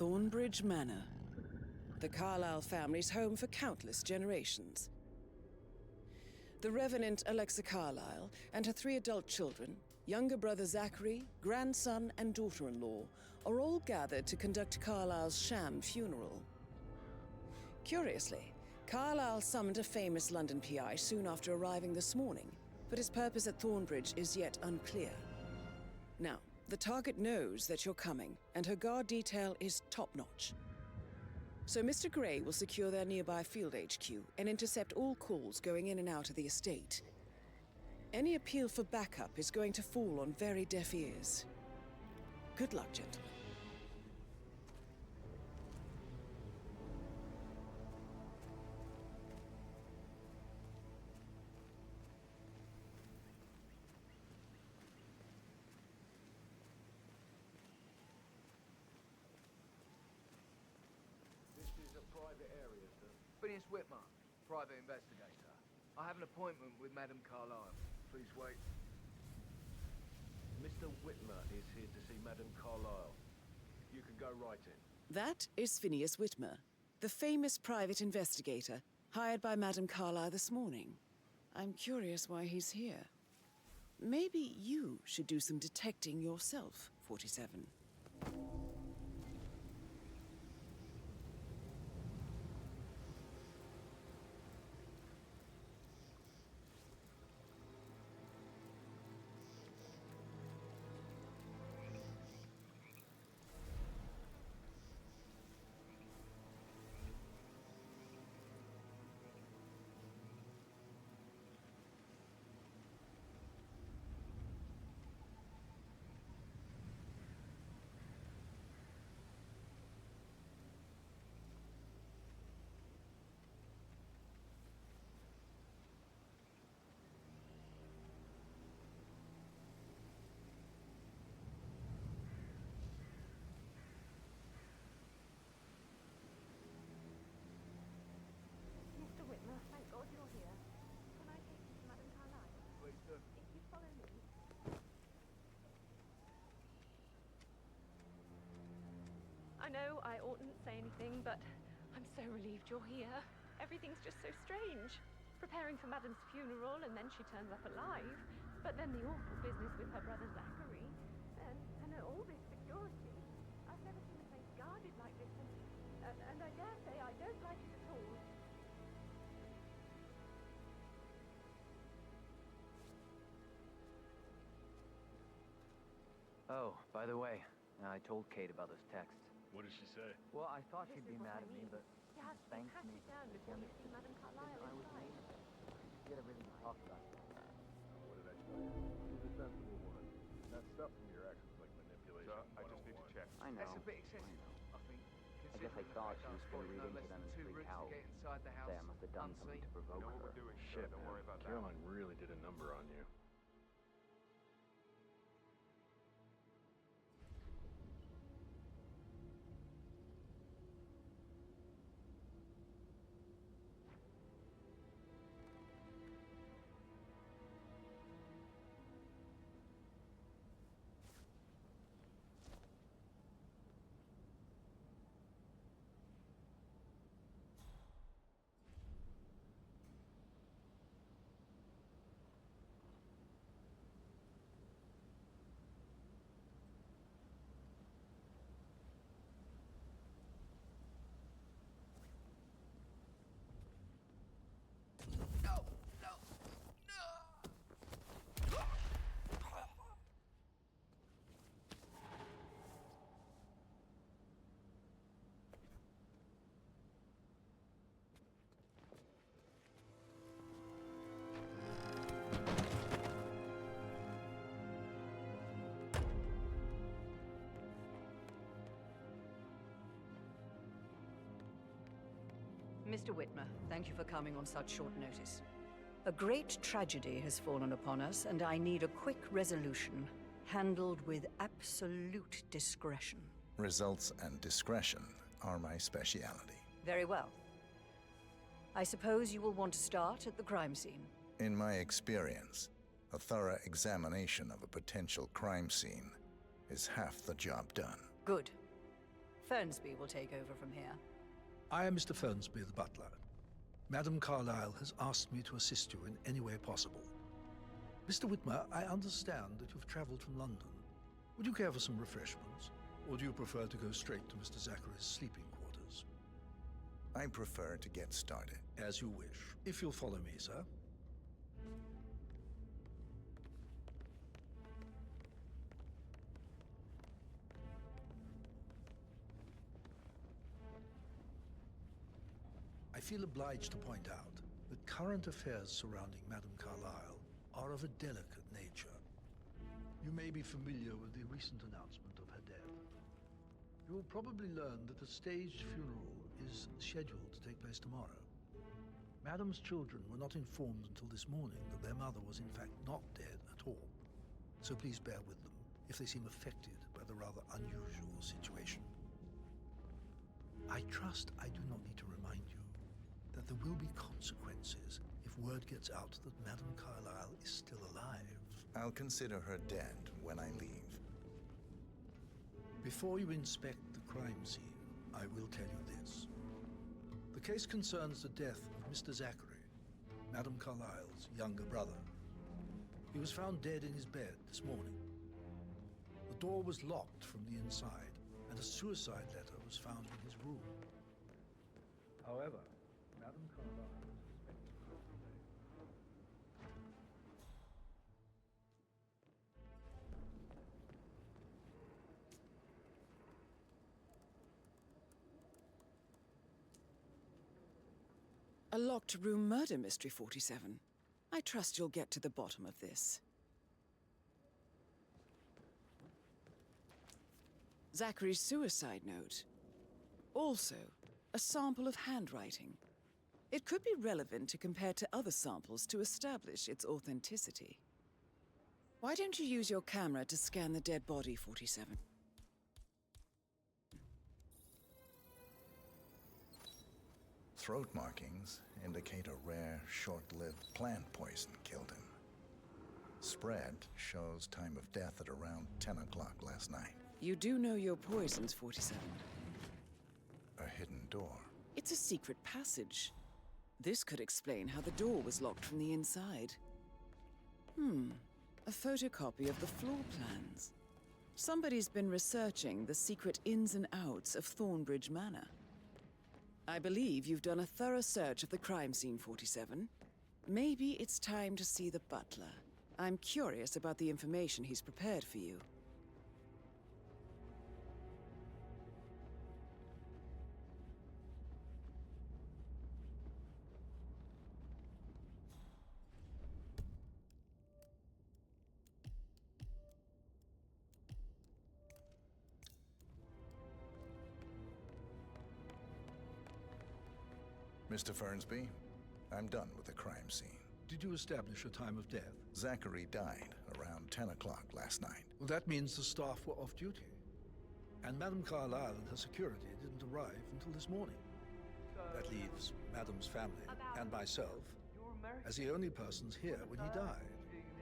Thornbridge Manor. The Carlyle family's home for countless generations. The Revenant Alexa Carlyle and her 3 adult children, younger brother Zachary, grandson and daughter-in-law, are all gathered to conduct Carlyle's sham funeral. Curiously, Carlyle summoned a famous London PI soon after arriving this morning, but his purpose at Thornbridge is yet unclear. Now, the target knows that you're coming, and her guard detail is top-notch. So Mr. Gray will secure their nearby field HQ and intercept all calls going in and out of the estate. Any appeal for backup is going to fall on very deaf ears. Good luck, gentlemen. Private area, sir. Phineas Whitmer, private investigator. I have an appointment with Madame Carlyle. Please wait. Mr. Whitmer is here to see Madame Carlyle. You can go right in. That is Phineas Whitmer, the famous private investigator hired by Madame Carlyle this morning. I'm curious why he's here. Maybe you should do some detecting yourself, 47. Mr. Whitmer, thank God you're here. Can I take you to Madame Carlyle? Please do. If you follow me. I know I oughtn't say anything, but I'm so relieved you're here. Everything's just so strange. Preparing for Madame's funeral, and then she turns up alive. But then the awful business with her brother Zachary. And all this security. I've never seen a place guarded like this, and I dare say I don't like it at all. Oh, by the way, I told Kate about this text. What did she say? Well, I thought This she'd is be what mad I at me, mean. but You have to be thanked me. patted down before you see Madame Carlyle I was inside. get a really talk about it. What did I tell you? She's a sensible woman. That stuff from your ex was like manipulation. I just need to check. I know. That's a bit excessive, I think. I guess I thought she was going to read into them and freak out. To get inside the house Say I must have done something to I provoke know what her. we're doing. Shit, Don't worry about that. Caroline really did a number on you. Mr. Whitmer, thank you for coming on such short notice. A great tragedy has fallen upon us, and I need a quick resolution, handled with absolute discretion. Results and discretion are my speciality. Very well. I suppose you will want to start at the crime scene. In my experience, a thorough examination of a potential crime scene is half the job done. Good. Fernsby will take over from here. I am Mr. Fernsby, the butler. Madam Carlyle has asked me to assist you in any way possible. Mr. Whitmer, I understand that you've traveled from London. Would you care for some refreshments? Or do you prefer to go straight to Mr. Zachary's sleeping quarters? I prefer to get started. As you wish. If you'll follow me, sir. I feel obliged to point out that current affairs surrounding Madame Carlyle are of a delicate nature. You may be familiar with the recent announcement of her death. You will probably learn that a staged funeral is scheduled to take place tomorrow. Madame's children were not informed until this morning that their mother was in fact not dead at all. So please bear with them if they seem affected by the rather unusual situation. I trust I do not need to remind you that there will be consequences if word gets out that Madame Carlyle is still alive. I'll consider her dead when I leave. Before you inspect the crime scene, I will tell you this. The case concerns the death of Mr. Zachary, Madame Carlyle's younger brother. He was found dead in his bed this morning. The door was locked from the inside, and a suicide letter was found in his room. However, Madame Carlyle is suspected of today. A locked room murder mystery, 47. I trust you'll get to the bottom of this. Zachary's suicide note. Also, a sample of handwriting. It could be relevant to compare to other samples to establish its authenticity. Why don't you use your camera to scan the dead body, 47? Throat markings indicate a rare, short-lived plant poison killed him. Spread shows time of death at around 10 o'clock last night. You do know your poisons, 47. A hidden door. It's a secret passage. This could explain how the door was locked from the inside. A photocopy of the floor plans. Somebody's been researching the secret ins and outs of Thornbridge Manor. I believe you've done a thorough search of the crime scene, 47. Maybe it's time to see the butler. I'm curious about the information he's prepared for you. Mr. Fernsby, I'm done with the crime scene. Did you establish a time of death? Zachary died around 10 o'clock last night. Well, that means the staff were off duty. And Madame Carlyle and her security didn't arrive until this morning. That leaves Madame's family and myself as the only persons here when he died.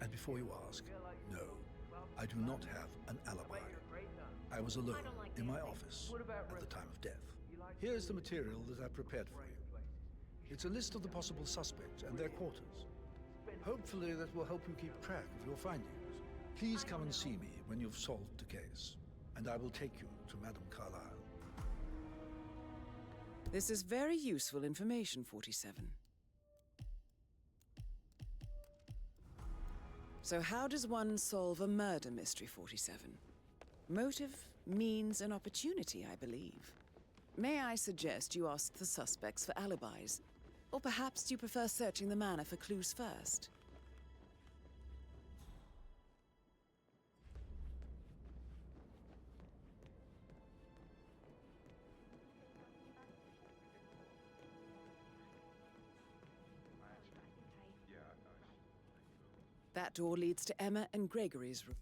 And before you ask, no, I do not have an alibi. I was alone in my office at the time of death. Here's the material that I prepared for you. It's a list of the possible suspects and their quarters. Hopefully that will help you keep track of your findings. Please come and see me when you've solved the case, and I will take you to Madame Carlyle. This is very useful information, 47. So how does one solve a murder mystery, 47? Motive, means, and opportunity, I believe. May I suggest you ask the suspects for alibis? Or perhaps do you prefer searching the manor for clues first? That door leads to Emma and Gregory's room.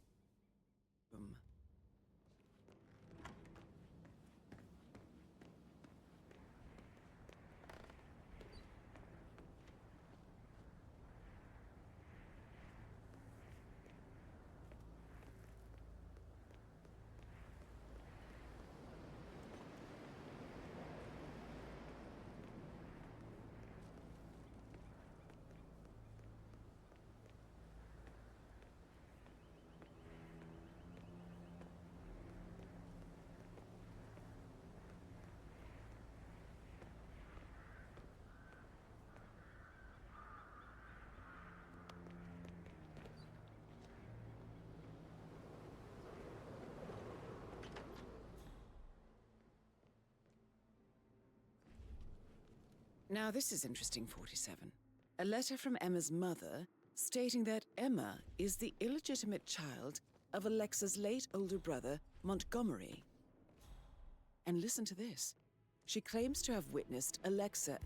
Now this is interesting, 47. A letter from Emma's mother stating that Emma is the illegitimate child of Alexa's late older brother, Montgomery. And listen to this. She claims to have witnessed Alexa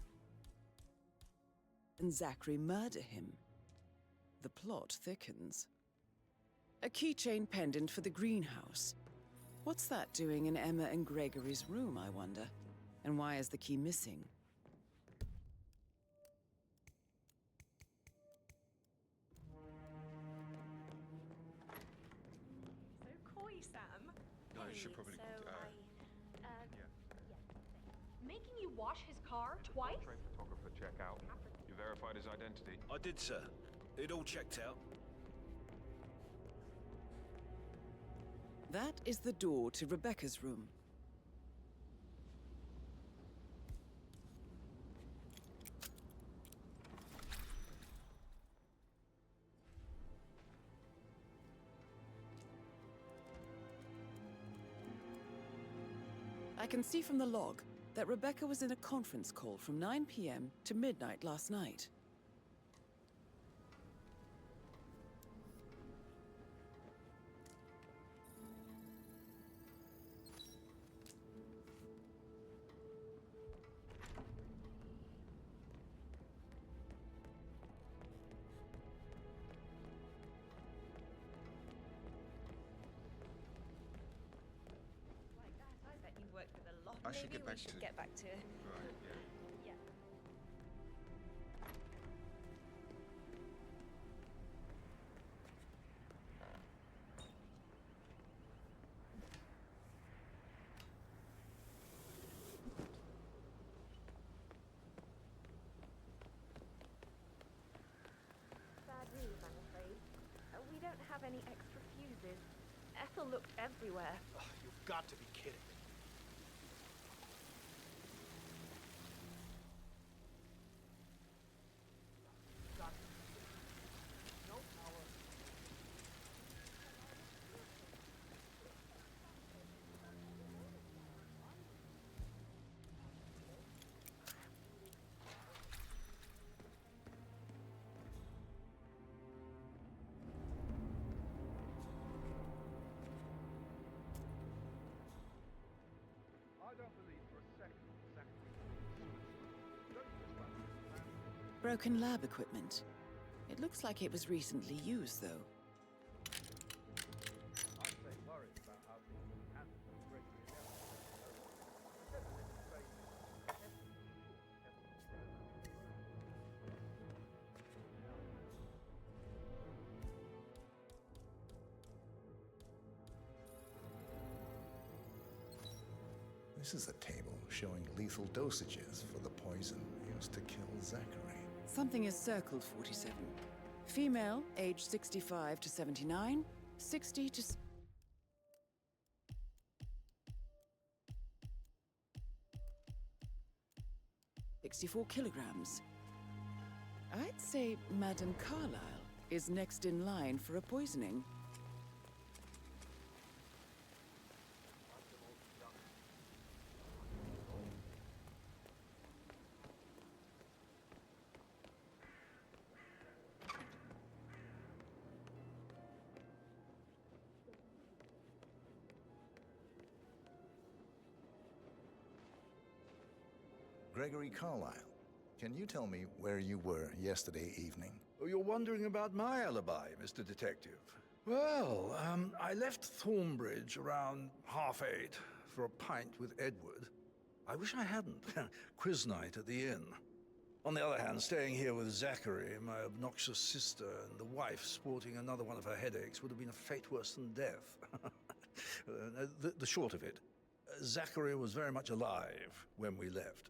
and Zachary murder him. The plot thickens. A keychain pendant for the greenhouse. What's that doing in Emma and Gregory's room, I wonder? And why is the key missing? So coy, Sam. No, you should probably. Making you wash his car twice? Train photographer check out. You verified his identity? I did, sir. It all checked out. That is the door to Rebecca's room. I can see from the log that Rebecca was in a conference call from 9 p.m. to midnight last night. I should Maybe get back we should to... get back to... Right, yeah. Yeah. Bad news, I'm afraid. We don't have any extra fuses. Ethel looked everywhere. Oh, you've got to be kidding me. Broken lab equipment. It looks like it was recently used, though. I'd say worried about how things will be handled when Gregory and Emma take over. Instead of letting This is a table showing lethal dosages for the poison used to kill Zachary. Something is circled, 47. Female, age 65 to 79, 60 to... 64 kilograms. I'd say Madame Carlyle is next in line for a poisoning. Gregory Carlyle, can you tell me where you were yesterday evening? Oh, you're wondering about my alibi, Mr. Detective. Well, I left Thornbridge around 8:30 for a pint with Edward. I wish I hadn't. Quiz night at the inn. On the other hand, staying here with Zachary, my obnoxious sister, and the wife sporting another one of her headaches would have been a fate worse than death. The short of it, Zachary was very much alive when we left.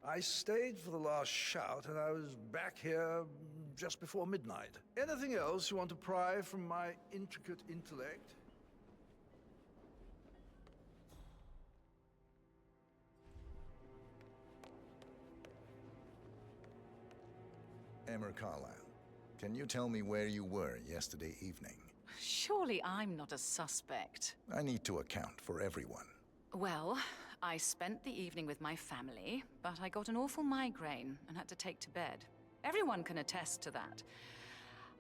I stayed for the last shout, and I was back here just before midnight. Anything else you want to pry from my intricate intellect? Emma Carlyle, can you tell me where you were yesterday evening? Surely I'm not a suspect. I need to account for everyone. Well, I spent the evening with my family, but I got an awful migraine and had to take to bed. Everyone can attest to that.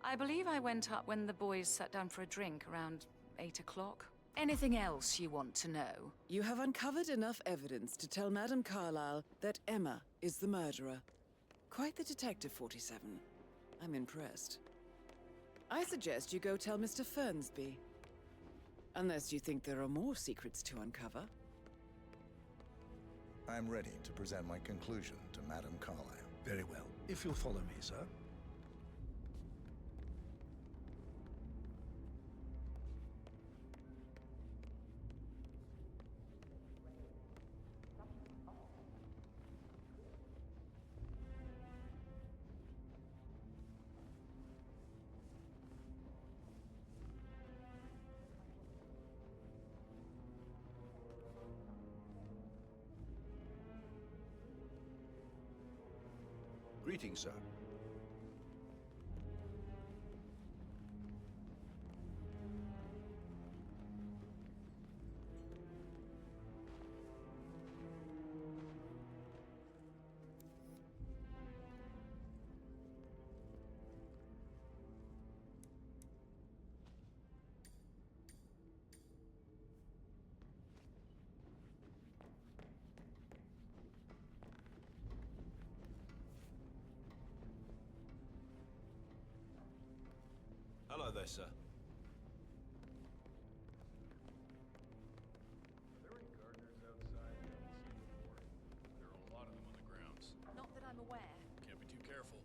I believe I went up when the boys sat down for a drink around 8 o'clock. Anything else you want to know? You have uncovered enough evidence to tell Madame Carlyle that Emma is the murderer. Quite the detective, 47. I'm impressed. I suggest you go tell Mr. Fernsby. Unless you think there are more secrets to uncover. I'm ready to present my conclusion to Madame Carlyle. Very well. If you'll follow me, sir. Greetings, sir. Hello there, sir. Are there any gardeners outside you haven't seen before? There are a lot of them on the grounds. Not that I'm aware. Can't be too careful.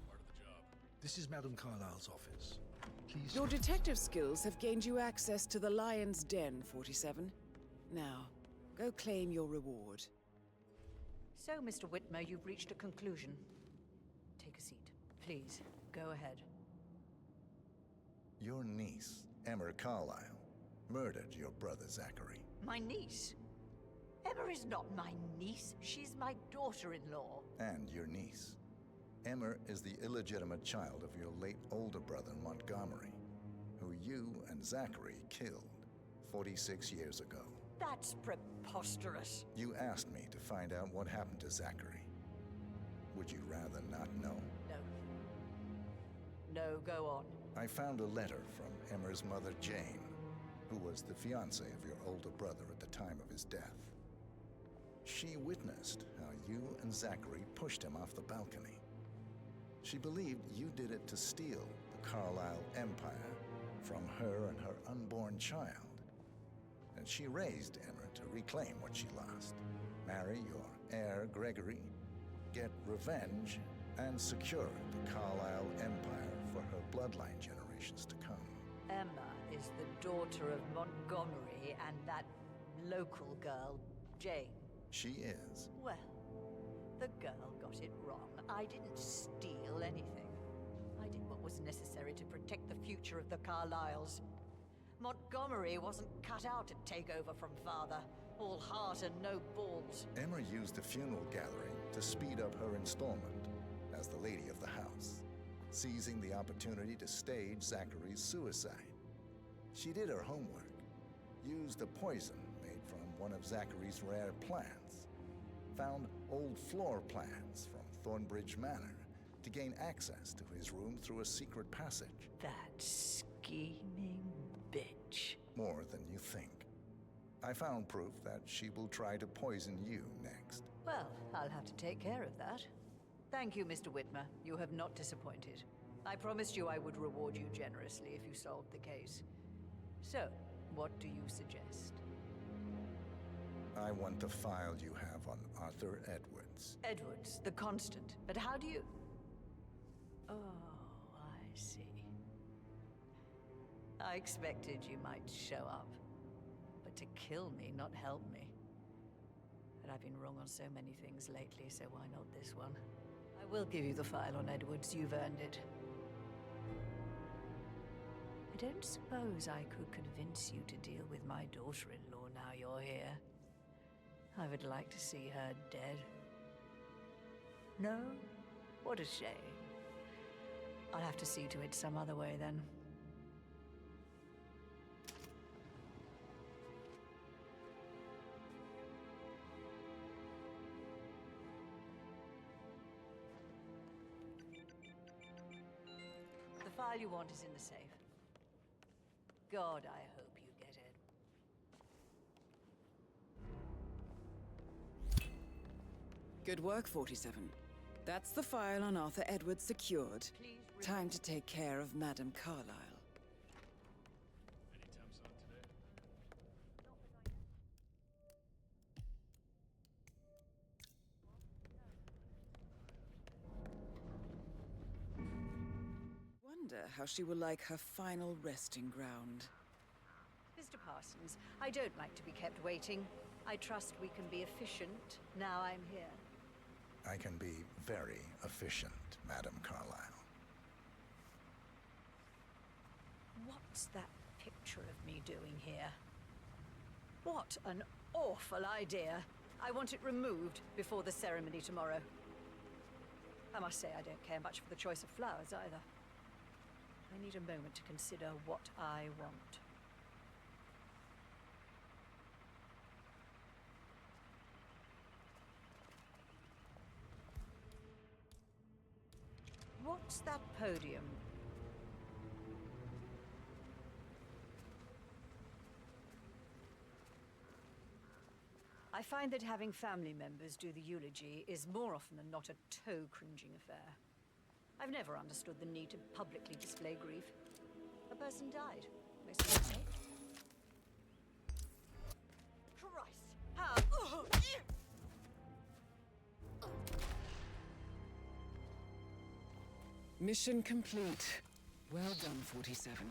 Part of the job. This is Madame Carlyle's office. Please. Your detective skills have gained you access to the Lion's Den, 47. Now, go claim your reward. So, Mr. Whitmer, you've reached a conclusion. Take a seat. Please, go ahead. Your niece, Emma Carlyle, murdered your brother Zachary. My niece? Emma is not my niece. She's my daughter-in-law. And your niece. Emma is the illegitimate child of your late older brother Montgomery, who you and Zachary killed 46 years ago. That's preposterous. You asked me to find out what happened to Zachary. Would you rather not know? No. No, go on. I found a letter from Emma's mother, Jane, who was the fiancée of your older brother at the time of his death. She witnessed how you and Zachary pushed him off the balcony. She believed you did it to steal the Carlyle empire from her and her unborn child. And she raised Emma to reclaim what she lost. Marry your heir, Gregory, get revenge, and secure the Carlyle empire for her bloodline generations to come. Emma is the daughter of Montgomery and that local girl, Jane. She is. Well, the girl got it wrong. I didn't steal anything. I did what was necessary to protect the future of the Carlyles. Montgomery wasn't cut out to take over from father. All heart and no balls. Emma used the funeral gathering to speed up her installment as the lady of the house, seizing the opportunity to stage Zachary's suicide. She did her homework, used a poison made from one of Zachary's rare plants, found old floor plans from Thornbridge Manor to gain access to his room through a secret passage. That scheming bitch. More than you think. I found proof that she will try to poison you next. Well, I'll have to take care of that. Thank you, Mr. Whitmer. You have not disappointed. I promised you I would reward you generously if you solved the case. So, what do you suggest? I want the file you have on Arthur Edwards. Edwards, the Constant. But how do you... Oh, I see. I expected you might show up. But to kill me, not help me. But I've been wrong on so many things lately, so why not this one? I will give you the file on Edwards. You've earned it. I don't suppose I could convince you to deal with my daughter-in-law now you're here. I would like to see her dead. No? What a shame. I'll have to see to it some other way then. file you want is in the safe. God, I hope you get it. Good work, 47. That's the file on Arthur Edwards secured. Please Time to take care of Madame Carlyle. Any temps on today? Wonder how she will like her final resting ground. Mr. Parsons, I don't like to be kept waiting. I trust we can be efficient now I'm here. I can be very efficient, Madame Carlyle. What's that picture of me doing here? What an awful idea. I want it removed before the ceremony tomorrow. I must say I don't care much for the choice of flowers either. I need a moment to consider what I want. What's that podium? I find that having family members do the eulogy is more often than not a toe-cringing affair. I've never understood the need to publicly display grief. A person died. Most people say. Christ! How? Mission complete. Well done, 47.